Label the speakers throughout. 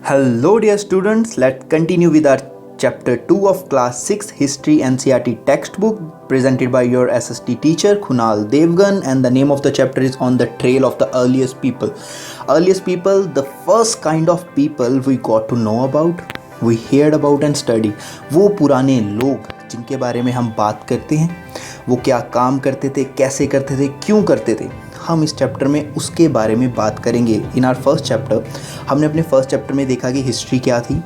Speaker 1: Hello, dear students. Let's continue with our chapter 2 of class 6 History NCERT textbook presented by your SST teacher Kunal Devgan, and the name of the chapter is On the Trail of the Earliest People. Earliest people, the first kind of people we got to know about, we heard about and study. वो पुराने लोग जिनके बारे में हम बात करते हैं, वो क्या काम करते थे, कैसे करते थे, क्यों करते थे, हम इस चैप्टर में उसके बारे में बात करेंगे। इन आवर फर्स्ट चैप्टर हमने अपने फर्स्ट चैप्टर में देखा कि हिस्ट्री क्या थी,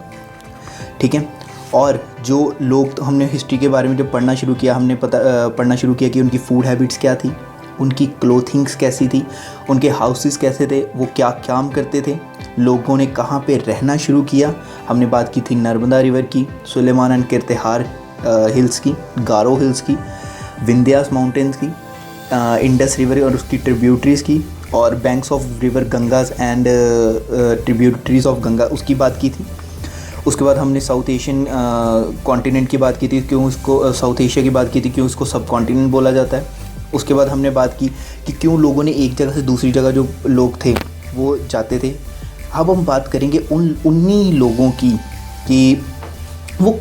Speaker 1: ठीक है, और जो लोग तो हमने हिस्ट्री के बारे में जब पढ़ना शुरू किया, हमने पढ़ना शुरू किया कि उनकी फूड हैबिट्स क्या थी, उनकी क्लोथिंग्स कैसी थी, उनके हाउसेस कैसे थे, वो क्या काम करते थे, लोगों ने कहाँ पे रहना शुरू किया। हमने बात की थी नर्मदा रिवर की, सुलेमान एंड किरतहार हिल्स की, गारो हिल्स की, विंध्यास माउंटेन्स की, इंडस रिवर और उसकी ट्रिब्यूटरीज़ की, और banks of river Ganges and tributaries of Ganga उसकी बात की थी। उसके बाद हमने साउथ एशियन कॉन्टिनेंट की बात की थी, क्यों उसको साउथ एशिया की बात की थी, क्यों उसको सब कॉन्टिनेंट बोला जाता है। उसके बाद हमने बात की कि क्यों लोगों ने एक जगह से दूसरी जगह जो लोग थे वो जाते थे। अब हम बात करेंगे उन्हीं लोगों की कि वो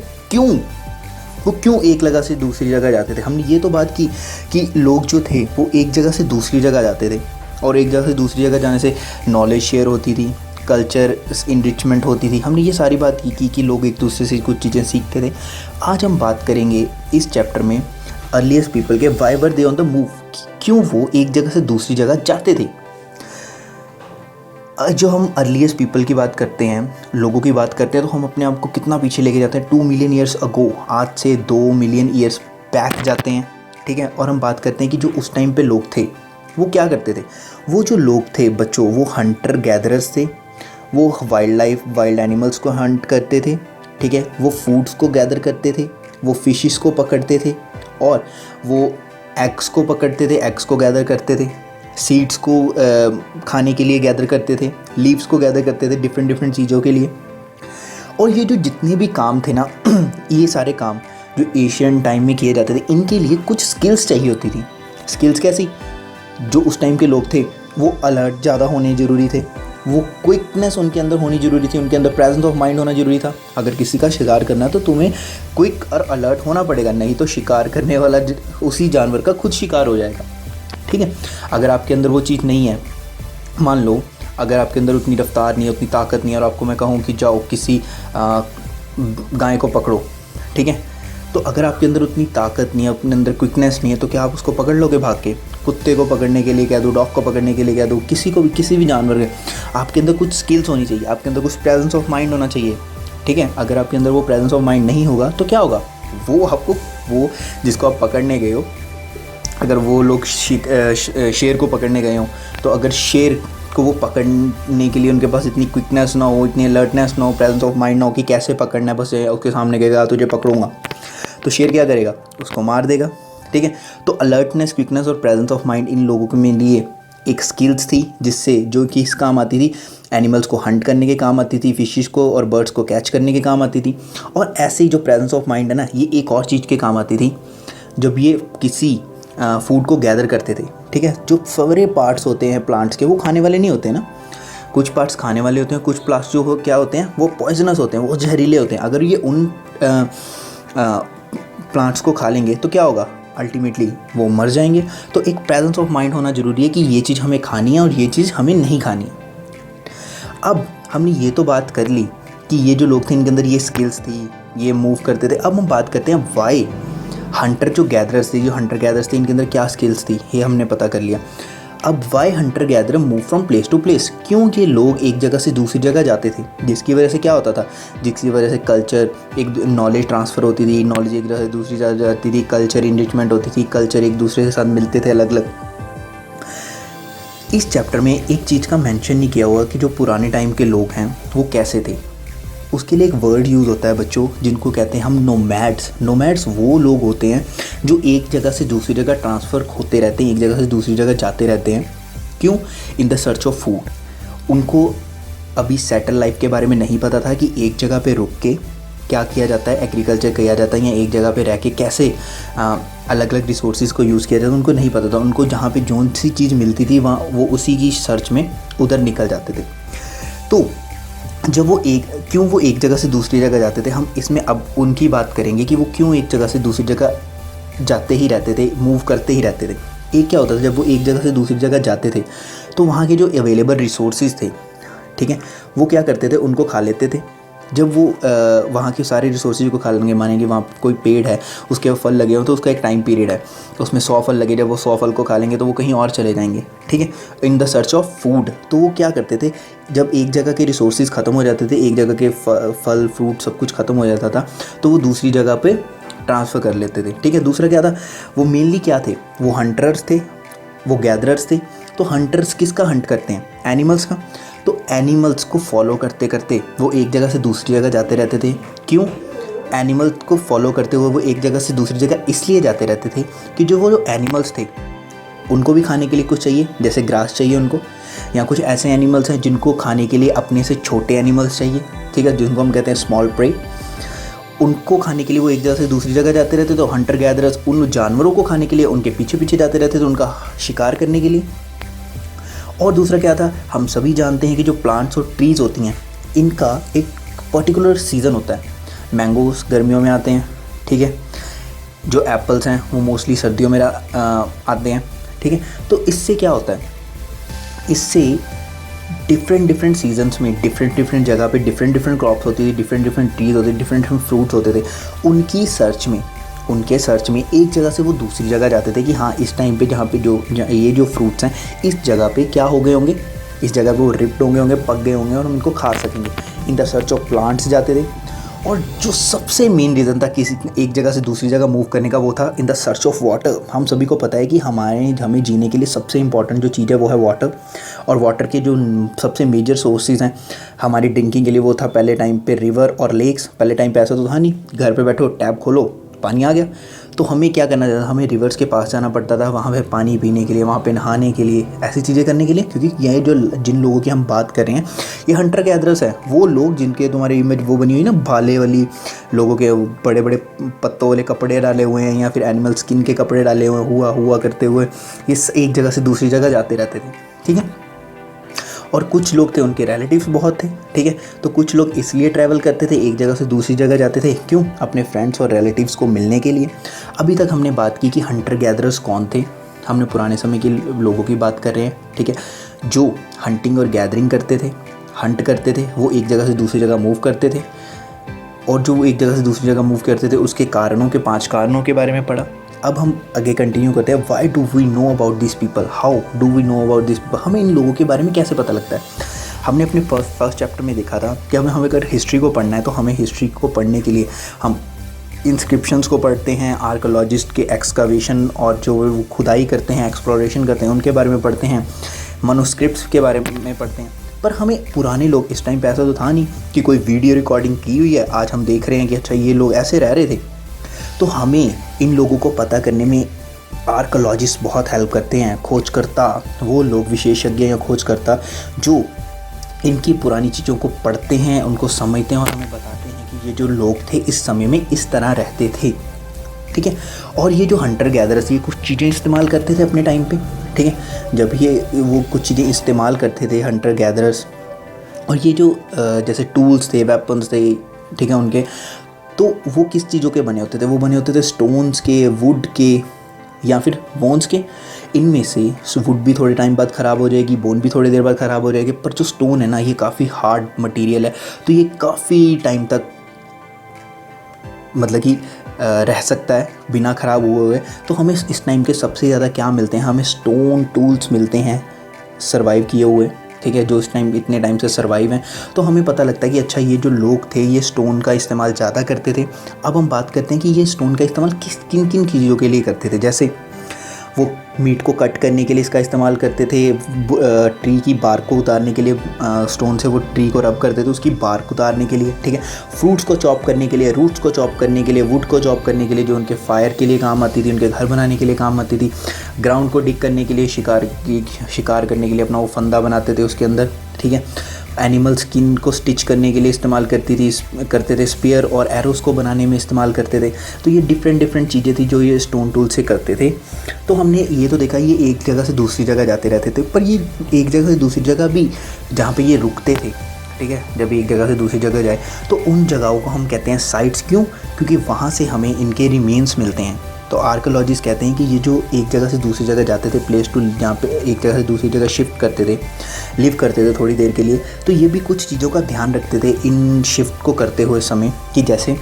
Speaker 1: क्यों एक जगह से दूसरी जगह जाते थे। हमने ये तो बात की कि लोग जो थे वो एक जगह से दूसरी जगह जाते थे, और एक जगह से दूसरी जगह जाने से नॉलेज शेयर होती थी, कल्चर इनरिचमेंट होती थी। हमने ये सारी बात की कि लोग एक दूसरे से कुछ चीज़ें सीखते थे। आज हम बात करेंगे इस चैप्टर में अर्लीस्ट पीपल के why were they on the move, क्यों वो एक जगह से दूसरी जगह जाते थे। जो हम अर्लीस्ट पीपल की बात करते हैं, लोगों की बात करते हैं, तो हम अपने आप को कितना पीछे लेके जाते हैं, 2 मिलियन ईयर्स अगो, आज से 2 मिलियन ईयर्स बैक जाते हैं, ठीक है। और हम बात करते हैं कि जो उस टाइम पे लोग थे वो क्या करते थे। वो जो लोग थे बच्चों, वो हंटर गैदरर्स थे, वो वाइल्ड एनिमल्स को हंट करते थे, ठीक है, वो फूड्स को गैदर करते थे, वो फिशेस को पकड़ते थे, और वो एग्स को पकड़ते थे, एग्स को गैदर करते थे, सीड्स को खाने के लिए गैदर करते थे, लीव्स को गैदर करते थे डिफरेंट चीज़ों के लिए। और ये जो जितने भी काम थे ना ये सारे काम जो एशियन टाइम में किए जाते थे, इनके लिए कुछ स्किल्स चाहिए होती थी। स्किल्स कैसी? जो उस टाइम के लोग थे वो अलर्ट ज़्यादा होने ज़रूरी थे, वो क्विकनेस उनके अंदर होनी ज़रूरी थी, उनके अंदर प्रेजेंस ऑफ माइंड होना ज़रूरी था। अगर किसी का शिकार करना है तो तुम्हें क्विक और अलर्ट होना पड़ेगा, नहीं तो शिकार करने वाला उसी जानवर का खुद शिकार हो जाएगा, ठीक है। अगर आपके अंदर वो चीज़ नहीं है, मान लो अगर आपके अंदर उतनी रफ्तार नहीं है, उतनी ताकत नहीं है, और आपको मैं कहूँ कि जाओ किसी गाय को पकड़ो, ठीक है, तो अगर आपके अंदर उतनी ताकत नहीं है, अपने अंदर क्विकनेस नहीं है, तो क्या आप उसको पकड़ लोगे भाग के? कुत्ते को पकड़ने के लिए कह दो, डॉग को पकड़ने के लिए कह दो, किसी भी जानवर के, आपके अंदर कुछ स्किल्स होनी चाहिए, आपके अंदर कुछ प्रेजेंस ऑफ माइंड होना चाहिए, ठीक है। अगर आपके अंदर वो प्रेजेंस ऑफ माइंड नहीं होगा तो क्या होगा, वो जिसको आप पकड़ने गए हो, अगर वो लोग शेर को पकड़ने गए हों, तो अगर शेर को वो पकड़ने के लिए उनके पास इतनी क्विकनेस ना हो, इतनी अलर्टनेस ना हो, प्रेजेंस ऑफ माइंड ना हो कि कैसे पकड़ना है, बस उसके सामने गएगा तुझे पकड़ूंगा, तो शेर क्या करेगा, उसको मार देगा, ठीक है। तो अलर्टनेस, क्विकनेस और प्रेजेंस ऑफ माइंड इन लोगों के लिए एक स्किल्स थी, जिससे जो कि इस काम आती थी, एनिमल्स को हंट करने के काम आती थी, फिशेस को और बर्ड्स को कैच करने के काम आती थी। और ऐसे ही जो प्रेजेंस ऑफ माइंड है ना, ये एक और चीज़ के काम आती थी, जब ये किसी फूड को गैदर करते थे, ठीक है। जो सारे पार्ट्स होते हैं प्लांट्स के, वो खाने वाले नहीं होते ना, कुछ पार्ट्स खाने वाले होते हैं, कुछ पार्ट्स जो क्या होते हैं वो पॉइजनस होते हैं, वो जहरीले होते हैं। अगर ये उन प्लांट्स को खा लेंगे तो क्या होगा, अल्टीमेटली वो मर जाएंगे। तो एक प्रेजेंस ऑफ माइंड होना ज़रूरी है कि ये चीज़ हमें खानी है और ये चीज़ हमें नहीं खानी है। अब हमने ये तो बात कर ली कि ये जो लोग थे इनके अंदर ये स्किल्स थी, ये मूव करते थे। अब हम बात करते हैं वाई हंटर जो गैदरर्स थे, इनके अंदर क्या स्किल्स थी, ये हमने पता कर लिया। अब why hunter gatherer move from place to place, क्यों ये लोग एक जगह से दूसरी जगह जाते थे, जिसकी वजह से क्या होता था, जिसकी वजह से कल्चर, एक नॉलेज ट्रांसफ़र होती थी, नॉलेज एक जगह से दूसरी जगह जाती थी, कल्चर इनरिचमेंट होती थी, कल्चर एक दूसरे के साथ मिलते थे अलग अलग। इस चैप्टर में एक चीज़ का मेंशन नहीं किया हुआ कि जो पुराने टाइम के लोग हैं वो कैसे थे। उसके लिए एक वर्ड यूज़ होता है बच्चों, जिनको कहते हैं हम नोमैड्स। नोमैड्स वो लोग होते हैं जो एक जगह से दूसरी जगह ट्रांसफ़र होते रहते हैं, एक जगह से दूसरी जगह जाते रहते हैं। क्यों? In the search of food. उनको अभी सेटल लाइफ के बारे में नहीं पता था कि एक जगह पे रुक के क्या किया जाता है, एग्रीकल्चर किया जाता है, या एक जगह पे रह के कैसे अलग अलग रिसोर्सेज को यूज़ किया जाता है, उनको नहीं पता था। उनको जहाँ पे जो सी चीज़ मिलती थी वहाँ वो उसी की सर्च में उधर निकल जाते थे। तो जब वो क्यों वो एक जगह से दूसरी जगह जाते थे, हम इसमें अब उनकी बात करेंगे कि वो क्यों एक जगह से दूसरी जगह जाते ही रहते थे, मूव करते ही रहते थे। एक क्या होता था, जब वो एक जगह से दूसरी जगह जाते थे तो वहाँ के जो अवेलेबल रिसोर्सेज थे, ठीक है, वो क्या करते थे, उनको खा लेते थे। जब वो वहाँ के सारे रिसोर्सेज को खा लेंगे, मानेंगे वहाँ कोई पेड़ है, उसके फल लगे हो तो उसका एक टाइम पीरियड है, तो उसमें 100 फल लगे, जब वो 100 फल को खा लेंगे तो वो कहीं और चले जाएंगे, ठीक है, in the search of food. तो वो क्या करते थे, जब एक जगह के रिसोर्सेज ख़त्म हो जाते थे, एक जगह के फल फ्रूट सब कुछ ख़त्म हो जाता था, तो वो दूसरी जगह पर ट्रांसफ़र कर लेते थे, ठीक है। दूसरा क्या था, वो मेनली क्या थे, वो हंटर्स थे, वो गैदरर्स थे। तो हंटर्स किसका हंट करते हैं, एनिमल्स का। तो एनिमल्स को फॉलो करते करते वो एक जगह से दूसरी जगह जाते रहते थे। क्यों, एनिमल्स को फॉलो करते हुए वो एक जगह से दूसरी जगह इसलिए जाते रहते थे कि जो एनिमल्स थे उनको भी खाने के लिए कुछ चाहिए, जैसे ग्रास चाहिए उनको, या कुछ ऐसे एनिमल्स हैं जिनको खाने के लिए अपने से छोटे एनिमल्स चाहिए, ठीक है, जिनको हम कहते हैं स्मॉल प्रे। उनको खाने के लिए वो एक जगह से दूसरी जगह जाते रहते, तो हंटर गैदरर्स उन जानवरों को खाने के लिए उनके पीछे पीछे जाते रहते थे, उनका शिकार करने के लिए। और दूसरा क्या था, हम सभी जानते हैं कि जो प्लांट्स और ट्रीज़ होती हैं इनका एक पर्टिकुलर सीज़न होता है। मैंगोस गर्मियों में आते हैं, ठीक है, जो एप्पल्स हैं वो मोस्टली सर्दियों में आते हैं, ठीक है। तो इससे क्या होता है, इससे डिफरेंट सीजन्स में डिफरेंट जगह पे डिफरेंट क्रॉप्स होती थी, डिफरेंट ट्रीज होते थे, डिफरेंट फ्रूट्स होते थे। उनके सर्च में एक जगह से वो दूसरी जगह जाते थे कि हाँ इस टाइम पे जहाँ पे ये जो फ्रूट्स हैं इस जगह पे क्या हो गए होंगे, इस जगह पे वो रिप्ड होंगे, पक गए होंगे और हम इनको खा सकेंगे। In the search of plants जाते थे। और जो सबसे मेन रीज़न था किसी एक जगह से दूसरी जगह मूव करने का, वो था in the search of water. हम सभी को पता है कि हमें जीने के लिए सबसे इंपॉर्टेंट जो चीज़ है वो है वाटर। और वाटर के जो सबसे मेजर सोर्सेज हैं हमारी ड्रिंकिंग के लिए, वो था पहले टाइम पे रिवर और लेक्स। पहले टाइम पे ऐसा तो था नहीं, घर पे बैठो टैप खोलो पानी आ गया। तो हमें क्या करना था, हमें रिवर्स के पास जाना पड़ता था वहाँ पे पानी पीने के लिए, वहाँ पे नहाने के लिए, ऐसी चीज़ें करने के लिए। क्योंकि ये जो जिन लोगों की हम बात कर रहे हैं ये हंटर गैदरर्स है, वो लोग जिनके तुम्हारी इमेज वो बनी हुई ना भाले वाली, लोगों के बड़े बड़े पत्तों वाले कपड़े डाले हुए हैं या फिर एनिमल स्किन के कपड़े डाले हुए हुआ करते हुए ये एक जगह से दूसरी जगह जाते रहते थे, ठीक है। और कुछ लोग थे उनके रिलेटिव्स बहुत थे, ठीक है। तो कुछ लोग इसलिए ट्रैवल करते थे, एक जगह से दूसरी जगह जाते थे, क्यों, अपने फ्रेंड्स और रिलेटिव्स को मिलने के लिए। अभी तक हमने बात की कि हंटर गैदरर्स कौन थे, हमने पुराने समय के लोगों की बात कर रहे हैं, ठीक है, जो हंटिंग और गैदरिंग करते थे, हंट करते थे, वो एक जगह से दूसरी जगह मूव करते थे। और जो वो एक जगह से दूसरी जगह मूव करते थे उसके कारणों के 5 कारणों के बारे में पढ़ा। अब हम आगे कंटिन्यू करते हैं। Why do we know about this people, how do we know about this people, हमें इन लोगों के बारे में कैसे पता लगता है। हमने अपने फर्स्ट चैप्टर में देखा था कि हमें अगर हिस्ट्री को पढ़ना है तो हमें हिस्ट्री को पढ़ने के लिए हम इंस्क्रिप्शंस को पढ़ते हैं, आर्कोलॉजिस्ट के एक्सकवेशन और जो वो खुदाई करते हैं, एक्सप्लोरेशन करते हैं, उनके बारे में पढ़ते हैं, मनुस्क्रिप्ट्स के बारे में पढ़ते हैं। पर हमें पुराने लोग, इस टाइम पे ऐसा तो था नहीं कि कोई वीडियो रिकॉर्डिंग की हुई है, आज हम देख रहे हैं कि अच्छा ये लोग ऐसे रह रहे थे। तो हमें इन लोगों को पता करने में आर्कोलॉजिस्ट बहुत हेल्प करते हैं, खोजकर्ता, वो लोग विशेषज्ञ या खोजकर्ता जो इनकी पुरानी चीज़ों को पढ़ते हैं, उनको समझते हैं और हमें बताते हैं कि ये जो लोग थे इस समय में इस तरह रहते थे, ठीक है। और ये जो हंटर गैदरर्स ये कुछ चीज़ें इस्तेमाल करते थे अपने टाइम पे, ठीक है। जब वो कुछ चीज़ें इस्तेमाल करते थे हंटर गैदरर्स, और ये जो जैसे टूल्स थे, वेपन्स थे, ठीक है, उनके, तो वो किस चीज़ों के बने होते थे, वो बने होते थे स्टोन्स के, वुड के या फिर बोन्स के। इनमें से वुड भी थोड़े टाइम बाद ख़राब हो जाएगी, बोन भी थोड़ी देर बाद ख़राब हो जाएगी, पर जो स्टोन है ना ये काफ़ी हार्ड मटेरियल है, तो ये काफ़ी टाइम तक मतलब कि रह सकता है बिना ख़राब हुए। तो हमें इस टाइम के सबसे ज़्यादा क्या मिलते हैं, हमें स्टोन टूल्स मिलते हैं सर्वाइव किए हुए, ठीक है, जो इस टाइम इतने टाइम से सर्वाइव हैं। तो हमें पता लगता है कि अच्छा ये जो लोग थे ये स्टोन का इस्तेमाल ज़्यादा करते थे। अब हम बात करते हैं कि ये स्टोन का इस्तेमाल किन किन चीज़ों के लिए करते थे। जैसे वो मीट को कट करने के लिए इसका इस्तेमाल करते थे, ट्री की बार्क को उतारने के लिए स्टोन से वो ट्री को रब करते थे उसकी बार्क उतारने के लिए, ठीक है। फ्रूट्स को चॉप करने के लिए, रूट्स को चॉप करने के लिए, वुड को चॉप करने के लिए जो उनके फायर के लिए काम आती थी, उनके घर बनाने के लिए काम आती थी, ग्राउंड को डिग करने के लिए, शिकार करने के लिए अपना वो फंदा बनाते थे उसके अंदर, ठीक है। एनिमल स्किन को स्टिच करने के लिए इस्तेमाल करते थे, स्पीयर और एरोस को बनाने में इस्तेमाल करते थे। तो ये डिफरेंट चीज़ें थी जो ये स्टोन टूल से करते थे। तो हमने ये तो देखा ये एक जगह से दूसरी जगह जाते रहते थे, पर ये एक जगह से दूसरी जगह भी जहाँ पे ये रुकते थे, ठीक है, जब एक जगह से दूसरी जगह जाए तो उन जगहों को हम कहते हैं साइट्स। क्यों? क्योंकि वहाँ से हमें इनके रिमेन्स मिलते हैं। तो आर्कियोलॉजिस्ट कहते हैं कि ये जो एक जगह से दूसरी जगह जाते थे, प्लेस टू जहाँ पे एक जगह से दूसरी जगह शिफ्ट करते थे, लिव करते थे थोड़ी देर के लिए, तो ये भी कुछ चीज़ों का ध्यान रखते थे इन शिफ्ट को करते हुए समय, कि जैसे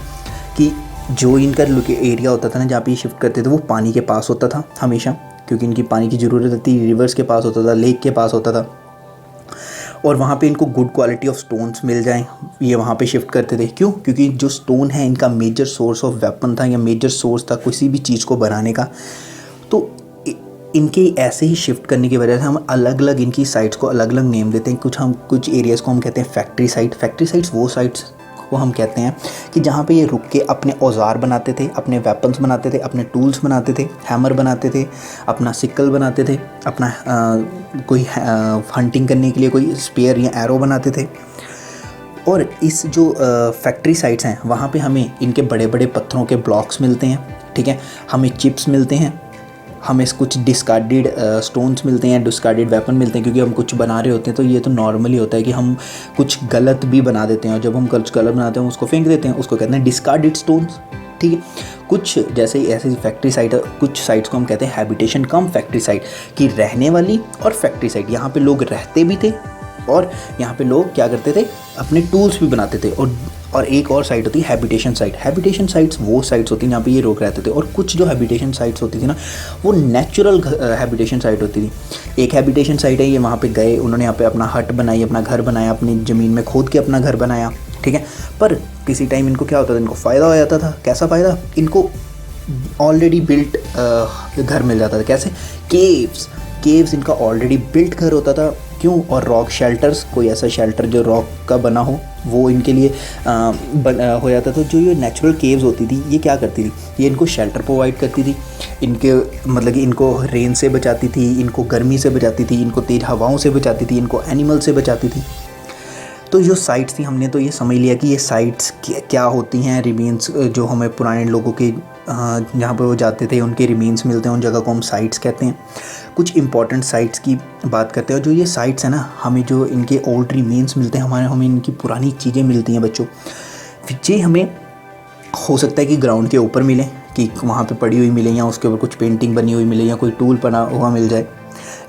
Speaker 1: कि जो इनका एरिया होता था ना जहाँ पे ये शिफ्ट करते थे वो पानी के पास होता था हमेशा, क्योंकि इनकी पानी की ज़रूरत होती, रिवर्स के पास होता था, लेक के पास होता था, और वहाँ पे इनको गुड क्वालिटी ऑफ स्टोन्स मिल जाएं, ये वहाँ पे शिफ्ट करते थे। क्यों? क्योंकि जो स्टोन है इनका मेजर सोर्स ऑफ वेपन था या मेजर सोर्स था किसी भी चीज़ को बनाने का। तो इनके ऐसे ही शिफ्ट करने की वजह से हम अलग अलग इनकी साइट्स को अलग अलग नेम देते हैं। कुछ एरियाज़ को हम कहते हैं फैक्ट्री साइट। फैक्ट्री साइट्स वो साइट्स को हम कहते हैं कि जहाँ पे ये रुक के अपने औजार बनाते थे, अपने वेपन्स बनाते थे, अपने टूल्स बनाते थे, हैमर बनाते थे, अपना सिक्कल बनाते थे, अपना कोई हंटिंग करने के लिए कोई स्पेयर या एरो बनाते थे। और इस जो फैक्ट्री साइट्स हैं वहाँ पे हमें इनके बड़े बड़े पत्थरों के ब्लॉक्स मिलते हैं, ठीक है, हमें चिप्स मिलते हैं, हमें कुछ डिस्कार्डेड स्टोन्स मिलते हैं, डिस्कार्डेड वेपन मिलते हैं, क्योंकि हम कुछ बना रहे होते हैं तो ये तो नॉर्मली होता है कि हम कुछ गलत भी बना देते हैं, और जब हम कुछ गलत बनाते हैं उसको फेंक देते हैं, उसको कहते हैं डिस्कार्डेड स्टोन्स, ठीक है। कुछ जैसे ऐसी फैक्ट्री साइट, कुछ साइट्स को हम कहते हैं हैबिटेशन कम फैक्ट्री साइट, कि रहने वाली और फैक्ट्री साइट, यहाँ पे लोग रहते भी थे और यहाँ पे लोग क्या करते थे, अपने टूल्स भी बनाते थे। और एक और साइट होती है हैबिटेशन साइट। हैबिटेशन साइट्स वो साइट्स होती हैं जहाँ पे ये लोग रहते थे। और कुछ जो हैबिटेशन साइट्स होती थी ना वो नेचुरल हैबिटेशन साइट होती थी। एक हैबिटेशन साइट है, ये वहाँ पे गए, उन्होंने यहाँ पे अपना हट बनाई, अपना घर बनाया, अपनी ज़मीन में खोद के अपना घर बनाया, ठीक है। पर किसी टाइम इनको क्या होता था, इनको फ़ायदा हो जाता था। कैसा फ़ायदा? इनको ऑलरेडी बिल्ट घर मिल जाता था। कैसे? केव्स इनका ऑलरेडी बिल्ट घर होता था। क्यों? और रॉक शेल्टर्स, कोई ऐसा शेल्टर जो रॉक का बना हो वो इनके लिए हो जाता था। जो ये नेचुरल केव्स होती थी ये क्या करती थी, ये इनको शेल्टर प्रोवाइड करती थी, इनके मतलब कि इनको रेन से बचाती थी, इनको गर्मी से बचाती थी, इनको तेज़ हवाओं से बचाती थी, इनको एनिमल से बचाती थी। तो जो साइट्स थी हमने तो ये समझ लिया कि ये साइट्स क्या होती हैं। रिमेन्स जो हमें पुराने लोगों के जहाँ पे वो जाते थे उनके रिमेन्स मिलते हैं, उन जगह को हम साइट्स कहते हैं। कुछ इंपॉर्टेंट साइट्स की बात करते हैं। जो ये साइट्स हैं ना, हमें जो इनके ओल्ड रिमेन्स मिलते हैं, हमें इनकी पुरानी चीज़ें मिलती हैं बच्चों। ये हमें हो सकता है कि ग्राउंड के ऊपर मिले, कि वहाँ पे पड़ी हुई मिले, या उसके ऊपर कुछ पेंटिंग बनी हुई मिले, या कोई टूल बना हुआ मिल जाए,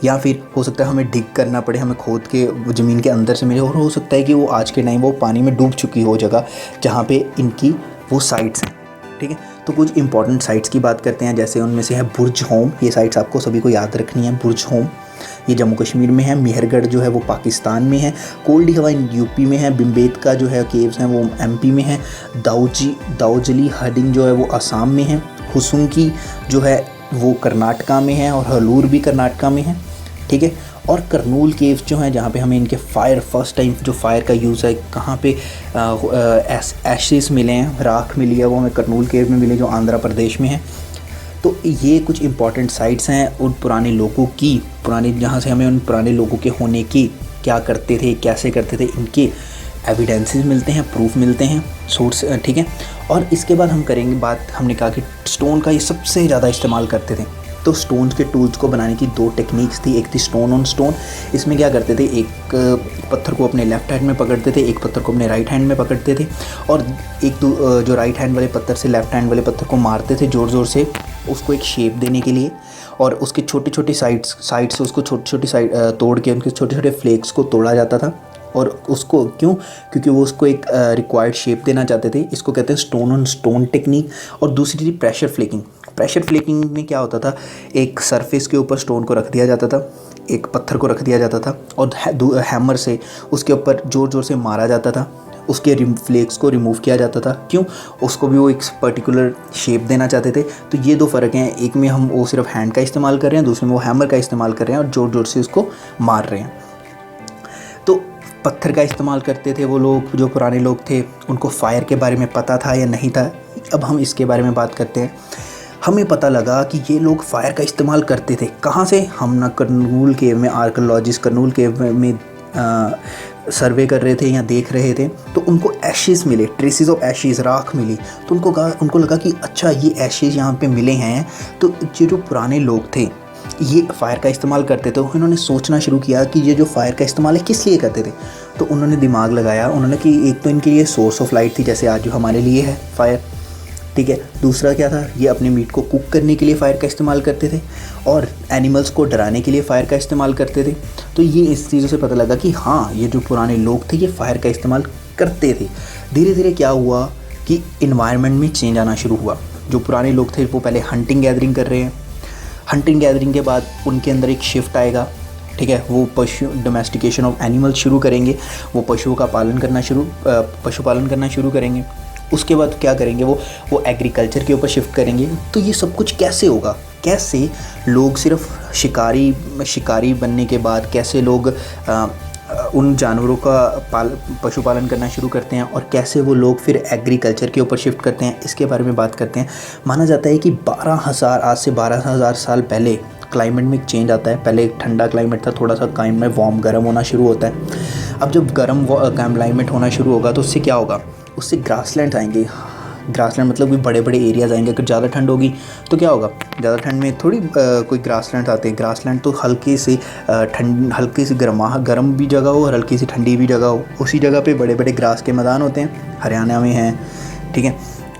Speaker 1: या फिर हो सकता है हमें डिग करना पड़े, हमें खोद के ज़मीन के अंदर से मिले। और हो सकता है कि वो आज के टाइम वो पानी में डूब चुकी हो जगह जहाँ पे इनकी वो साइट्स हैं, ठीक है। तो कुछ इंपॉर्टेंट साइट्स की बात करते हैं, जैसे उनमें से है बुर्ज होम। ये साइट्स आपको सभी को याद रखनी है। बुर्ज होम ये जम्मू कश्मीर में है। मेहरगढ़ जो है वो पाकिस्तान में है। कोल्डी हवा यूपी में है। बिम्बेटका जो है केव्स हैं वो एमपी में है। दाऊजली हडिंग जो है वो असम में है। हुसुंकी जो है वो कर्नाटका में है, और हलूर भी कर्नाटका में है, ठीक है। और करनूल केव्स जो हैं जहाँ पे हमें इनके फर्स्ट टाइम जो फायर का यूज़ है, कहाँ पे एशेस मिले हैं, राख मिली है, वो हमें करनूल केव में मिले जो आंध्र प्रदेश में है। तो ये कुछ इंपॉर्टेंट साइट्स हैं उन पुराने लोगों की, जहाँ से हमें उन पुराने लोगों के होने की, क्या करते थे, कैसे करते थे, इनके एविडेंसेस मिलते हैं, प्रूफ मिलते हैं, सोर्स, ठीक है। और इसके बाद हम करेंगे बात, हमने कहा कि स्टोन का ये सबसे ज़्यादा इस्तेमाल करते थे। तो स्टोन्स के टूल्स को बनाने की दो टेक्निक्स थी। एक थी स्टोन ऑन स्टोन। इसमें क्या करते थे, एक पत्थर को अपने लेफ़्ट हैंड में पकड़ते थे, एक पत्थर को अपने राइट हैंड में पकड़ते थे, और एक जो राइट हैंड वाले पत्थर से लेफ़्ट हैंड वाले पत्थर को मारते थे ज़ोर ज़ोर से, उसको एक शेप देने के लिए। और उसके छोटे छोटे साइड्स से उसको छोटी छोटी साइड तोड़ के उनके छोटे छोटे फ्लेक्स को तोड़ा जाता था। और उसको क्यों? क्योंकि वो उसको एक रिक्वायर्ड शेप देना चाहते थे। इसको कहते हैं स्टोन ऑन स्टोन टेक्निक। और दूसरी थी प्रेशर फ्लेकिंग। प्रेशर फ्लेकिंग में क्या होता था, एक सरफेस के ऊपर स्टोन को रख दिया जाता था, एक पत्थर को रख दिया जाता था, और हैमर से उसके ऊपर ज़ोर ज़ोर से मारा जाता था, उसके फ्लेक्स को रिमूव किया जाता था। क्यों? उसको भी वो एक पर्टिकुलर शेप देना चाहते थे। तो ये दो फ़र्क हैं, एक में हम वो सिर्फ हैंड का इस्तेमाल कर रहे हैं, दूसरे में वो हैमर का इस्तेमाल कर रहे हैं और ज़ोर ज़ोर से उसको मार रहे हैं। तो पत्थर का इस्तेमाल करते थे वो लोग, जो पुराने लोग थे, उनको फायर के बारे में पता था या नहीं था। अब हम इसके बारे में बात करते हैं। हमें पता लगा कि ये लोग फायर का इस्तेमाल करते थे। कहाँ से? हम ना करनूल केव में, आर्कियोलॉजिस्ट करनूल केव में सर्वे कर रहे थे या देख रहे थे, तो उनको एशेस मिले, ट्रेसेस ऑफ एशेस, राख मिली। तो उनको लगा कि अच्छा ये एशेस यहाँ पे मिले हैं, तो ये जो पुराने लोग थे ये फ़ायर का इस्तेमाल करते थे, तो इन्होंने सोचना शुरू किया कि ये जो फ़ायर का इस्तेमाल है किस लिए करते थे। तो उन्होंने दिमाग लगाया, उन्होंने कि एक तो इनके लिए सोर्स ऑफ लाइट थी, जैसे आज जो हमारे लिए है फ़ायर, ठीक है। दूसरा क्या था, ये अपने मीट को कुक करने के लिए फ़ायर का इस्तेमाल करते थे और एनिमल्स को डराने के लिए फ़ायर का इस्तेमाल करते थे। तो ये इस चीज़ों से पता लगा कि हाँ, ये जो पुराने लोग थे ये फ़ायर का इस्तेमाल करते थे। धीरे धीरे क्या हुआ कि इन्वायरमेंट में चेंज आना शुरू हुआ। जो पुराने लोग थे वो पहले हंटिंग गैदरिंग कर रहे हैं, हंटिंग गैदरिंग के बाद उनके अंदर एक शिफ्ट आएगा, ठीक है। वो डोमेस्टिकेशन ऑफ एनिमल्स शुरू करेंगे, वो पशुपालन करना शुरू करेंगे। उसके बाद क्या करेंगे, वो एग्रीकल्चर के ऊपर शिफ्ट करेंगे। तो ये सब कुछ कैसे होगा, कैसे लोग सिर्फ शिकारी बनने के बाद कैसे लोग उन जानवरों का पशुपालन करना शुरू करते हैं और कैसे वो लोग फिर एग्रीकल्चर के ऊपर शिफ्ट करते हैं, इसके बारे में बात करते हैं। माना जाता है कि आज से 12,000 साल पहले क्लाइमेट में एक चेंज आता है। पहले एक ठंडा क्लाइमेट था, थोड़ा सा क्लाइमेट वार्म गर्म होना शुरू होता है। अब जब गर्म क्लाइमेट होना शुरू होगा तो उससे क्या होगा, उससे ग्रासलैंड आएंगे। ग्रासलैंड मतलब कि बड़े बड़े एरियाज़ आएंगे। अगर ज़्यादा ठंड होगी तो क्या होगा, ज़्यादा ठंड में थोड़ी कोई ग्रासलैंड आते हैं। ग्रासलैंड तो हल्की सी गर्म भी जगह हो और हल्की सी ठंडी भी जगह हो, उसी जगह पे बड़े बड़े ग्रास के मैदान होते हैं। हरियाणा में हैं, ठीक है,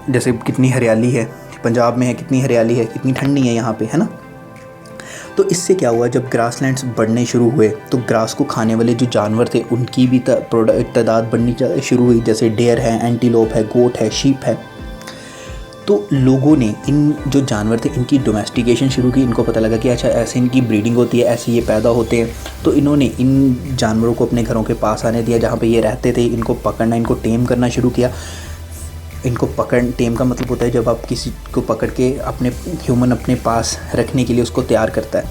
Speaker 1: जैसे कितनी हरियाली है, पंजाब में है कितनी हरियाली है, कितनी ठंडी है यहाँ पे, है ना। तो इससे क्या हुआ, जब ग्रासलैंड्स बढ़ने शुरू हुए तो ग्रास को खाने वाले जो जानवर थे उनकी भी तादाद बढ़नी शुरू हुई। जैसे डेयर है, एंटीलोप है, गोट है, शीप है। तो लोगों ने इन जो जानवर थे इनकी डोमेस्टिकेशन शुरू की। इनको पता लगा कि अच्छा ऐसे इनकी ब्रीडिंग होती है, ऐसे ये पैदा होते हैं। तो इन्होंने इन जानवरों को अपने घरों के पास आने दिया, जहाँ पे ये रहते थे। इनको पकड़ना, इनको टेम करना शुरू किया। टेम का मतलब होता है जब आप किसी को पकड़ के ह्यूमन अपने पास रखने के लिए उसको तैयार करता है,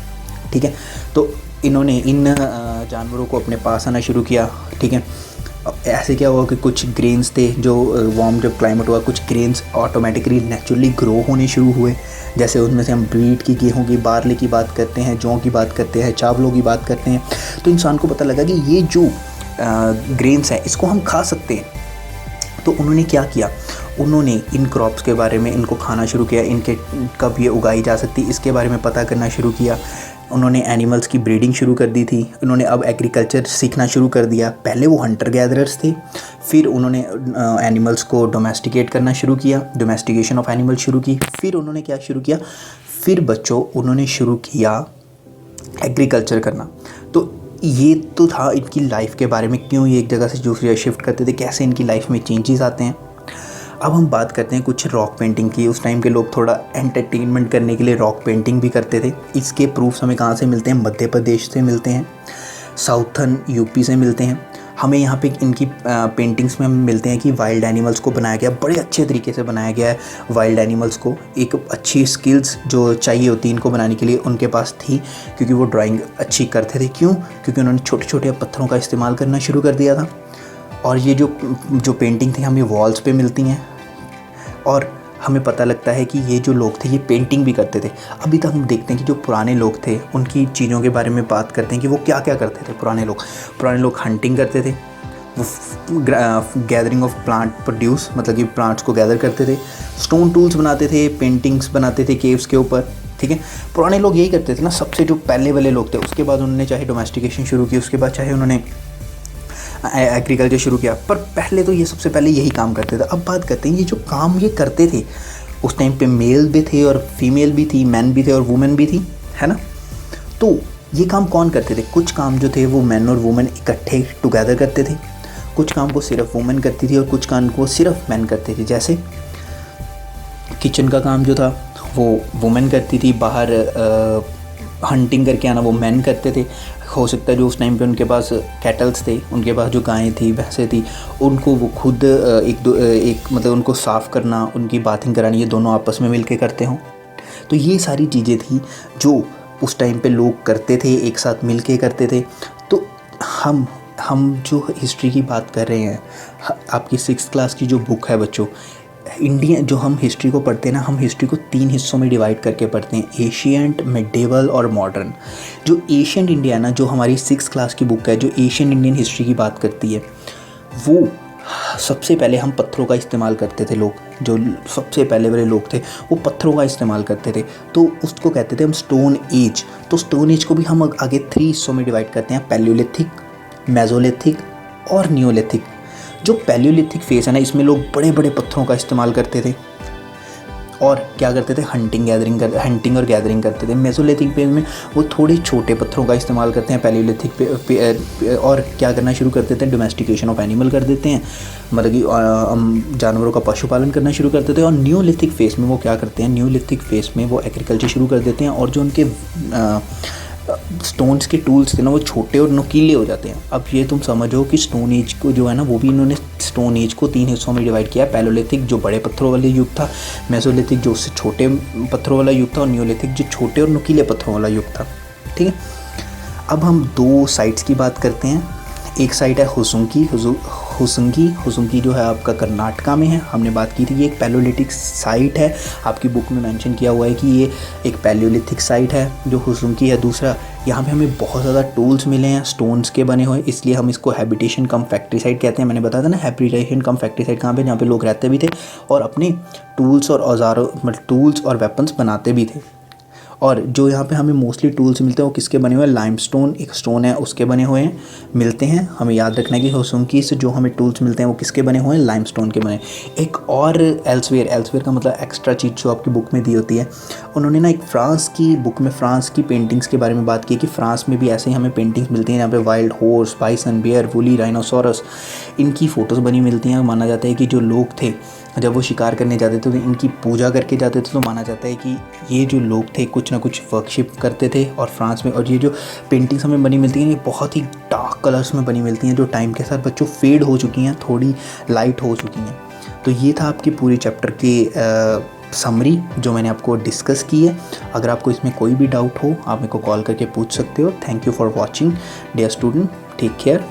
Speaker 1: ठीक है। तो इन्होंने इन जानवरों को अपने पास आना शुरू किया, ठीक है। ऐसे क्या हुआ कि कुछ ग्रेन्स थे जो वार्म जब क्लाइमेट हुआ, कुछ ग्रेन्स ऑटोमेटिकली नेचुरली ग्रो होने शुरू हुए। जैसे उनमें से हम व्हीट की, गेहूं की, बार्ले की बात करते हैं, जौ की बात करते हैं, चावलों की बात करते हैं। तो इंसान को पता लगा कि ये जो ग्रेन्स हैं इसको हम खा सकते हैं। तो उन्होंने क्या किया, उन्होंने इन क्रॉप्स के बारे में इनको खाना शुरू किया, इनके कब ये उगाई जा सकती इसके बारे में पता करना शुरू किया। उन्होंने एनिमल्स की ब्रीडिंग शुरू कर दी थी। उन्होंने अब एग्रीकल्चर सीखना शुरू कर दिया। पहले वो हंटर गैदरर्स थे, फिर उन्होंने एनिमल्स को डोमेस्टिकेट करना शुरू किया, डोमेस्टिकेशन ऑफ एनिमल्स शुरू की। फिर उन्होंने क्या शुरू किया, फिर बच्चों उन्होंने शुरू किया एग्रीकल्चर करना। तो ये तो था इनकी लाइफ के बारे में, क्यों ये एक जगह से दूसरी जगह शिफ्ट करते थे, कैसे इनकी लाइफ में चेंजेस आते हैं। अब हम बात करते हैं कुछ रॉक पेंटिंग की। उस टाइम के लोग थोड़ा एंटरटेनमेंट करने के लिए रॉक पेंटिंग भी करते थे। इसके प्रूफ्स हमें कहाँ से मिलते हैं, मध्य प्रदेश से मिलते हैं, साउथर्न यूपी से मिलते हैं। हमें यहाँ पे इनकी पेंटिंग्स में मिलते हैं कि वाइल्ड एनिमल्स को बनाया गया, बड़े अच्छे तरीके से बनाया गया है। वाइल्ड एनिमल्स को एक अच्छी स्किल्स जो चाहिए होती इनको बनाने के लिए उनके पास थी, क्योंकि वो ड्राइंग अच्छी करते थे। क्यों, क्योंकि उन्होंने छोटे छोटे पत्थरों का इस्तेमाल करना शुरू कर दिया था। और ये जो पेंटिंग थी हमें वॉल्स पे मिलती हैं और हमें पता लगता है कि ये जो लोग थे ये पेंटिंग भी करते थे। अभी तक हम देखते हैं कि जो पुराने लोग थे उनकी चीज़ों के बारे में बात करते हैं कि वो क्या क्या करते थे। पुराने लोग हंटिंग करते थे, वो गैदरिंग ऑफ प्लांट प्रोड्यूस मतलब कि प्लांट्स को गैदर करते थे, स्टोन टूल्स बनाते थे, पेंटिंग्स बनाते थे केव्स के ऊपर, ठीक है। पुराने लोग यही करते थे ना, सबसे जो पहले वाले लोग थे। उसके बाद उन्होंने चाहे डोमेस्टिकेशन शुरू की, उसके बाद चाहे उन्होंने एग्रीकल्चर शुरू किया, पर पहले तो ये सबसे पहले यही काम करते थे। अब बात करते हैं ये जो काम ये करते थे, उस टाइम पे मेल भी थे और फीमेल भी थी, मैन भी थे और वुमेन भी थी, है ना। तो ये काम कौन करते थे, कुछ काम जो थे वो मैन और वुमेन इकट्ठे टुगेदर करते थे, कुछ काम को सिर्फ वुमेन करती थी और कुछ काम को सिर्फ मैन करते थे। जैसे किचन का काम जो था वो वुमेन करती थी, बाहर हंटिंग करके आना वो मैन करते थे। हो सकता है जो उस टाइम पे उनके पास कैटल्स थे, उनके पास जो गायें थी, भैंसें थी, उनको वो खुद एक मतलब उनको साफ़ करना, उनकी बाथिंग करानी, ये दोनों आपस में मिलके करते हों। तो ये सारी चीज़ें थी जो उस टाइम पे लोग करते थे, एक साथ मिलके करते थे। तो हम जो हिस्ट्री की बात कर रहे हैं, आपकी 6th क्लास की जो बुक है बच्चों, इंडिया जो हम हिस्ट्री को पढ़ते हैं ना, हम हिस्ट्री को 3 हिस्सों में डिवाइड करके पढ़ते हैं, एशियंट, मिडेवल और मॉडर्न। जो एशियंट इंडिया ना, जो हमारी 6th क्लास की बुक है, जो एशियन इंडियन हिस्ट्री की बात करती है, वो सबसे पहले हम पत्थरों का इस्तेमाल करते थे लोग, जो सबसे पहले वाले लोग थे वो पत्थरों का इस्तेमाल करते थे, तो उसको कहते थे हम स्टोन एज। तो स्टोन एज को भी हम आगे 3 हिस्सों में डिवाइड करते हैं, पैलियोलिथिक, मेसोलिथिक और नियोलिथिक। जो पैलियोलिथिक फेस है ना, इसमें लोग बड़े बड़े पत्थरों का इस्तेमाल करते थे और क्या करते थे, हंटिंग और गैदरिंग करते थे। मेसोलिथिक फेज में वो थोड़े छोटे पत्थरों का इस्तेमाल करते हैं। पैलियोलिथिक पे और क्या करना शुरू कर देते हैं, डोमेस्टिकेशन ऑफ एनिमल कर देते हैं, मतलब कि जानवरों का पशुपालन करना शुरू कर देते हैं। और न्यूलिथिक फेस में वो क्या करते हैं, न्यूलिथिक फेस में वो एग्रीकल्चर शुरू कर देते हैं और जो उनके स्टोन्स के टूल्स थे ना वो छोटे और नुकीले हो जाते हैं। अब ये तुम समझो कि स्टोन एज को जो है ना, वो भी इन्होंने स्टोन एज को 3 हिस्सों में डिवाइड किया। पैलियोलिथिक जो बड़े पत्थरों वाले युग था, मेसोलिथिक जो उससे छोटे पत्थरों वाला युग था, और नियोलिथिक जो छोटे और नुकीले पत्थरों वाला युग था। ठीक है, अब हम 2 साइट्स की बात करते हैं। एक साइट है हुसुंगी जो है आपका कर्नाटका में है, हमने बात की थी। ये एक पैलियोलिथिक साइट है, आपकी बुक में मेंशन किया हुआ है कि ये एक पैलियोलिथिक साइट है जो हुसुंगी है। दूसरा, यहाँ पे हमें बहुत ज़्यादा टूल्स मिले हैं स्टोन्स के बने हुए, इसलिए हम इसको हैबिटेशन कम फैक्ट्री साइट कहते हैं। मैंने बताया था ना, हैबिटेशन कम फैक्ट्री साइट कहाँ पे, जहाँ पे लोग रहते भी थे और अपने टूल्स और औजारों, मतलब टूल्स और वेपन्स बनाते भी थे। और जो यहाँ पे हमें मोस्टली टूल्स मिलते हैं वो किसके बने हुए हैं, लाइमस्टोन एक स्टोन है उसके बने हुए हैं मिलते हैं। हमें याद रखना है कि हुसुंगी से जो हमें टूल्स मिलते हैं वो किसके बने हुए हैं, लाइमस्टोन के बने। एक और एल्सवेयर का मतलब एक्स्ट्रा चीज़ जो आपकी बुक में दी होती है, उन्होंने ना एक फ्रांस की बुक में फ्रांस की पेंटिंग्स के बारे में बात की कि फ्रांस में भी ऐसे ही हमें पेंटिंग्स मिलती हैं, यहाँ पे wild horse, bison, bear, woolly rhinoceros, इनकी फ़ोटोज़ बनी मिलती हैं। माना जाता है कि जो लोग थे जब वो शिकार करने जाते थे तो इनकी पूजा करके जाते थे, तो माना जाता है कि ये जो लोग थे कुछ ना कुछ वर्कशिप करते थे। और फ्रांस में, और ये जो पेंटिंग्स हमें बनी मिलती हैं ये बहुत ही डार्क कलर्स में बनी मिलती हैं, जो टाइम के साथ बच्चों फेड हो चुकी हैं, थोड़ी लाइट हो चुकी हैं। तो ये था आपकी पूरी चैप्टर की समरी जो मैंने आपको डिस्कस की है। अगर आपको इसमें कोई भी डाउट हो आप मेरे को कॉल करके पूछ सकते हो। Thank you for watching dear student, take care.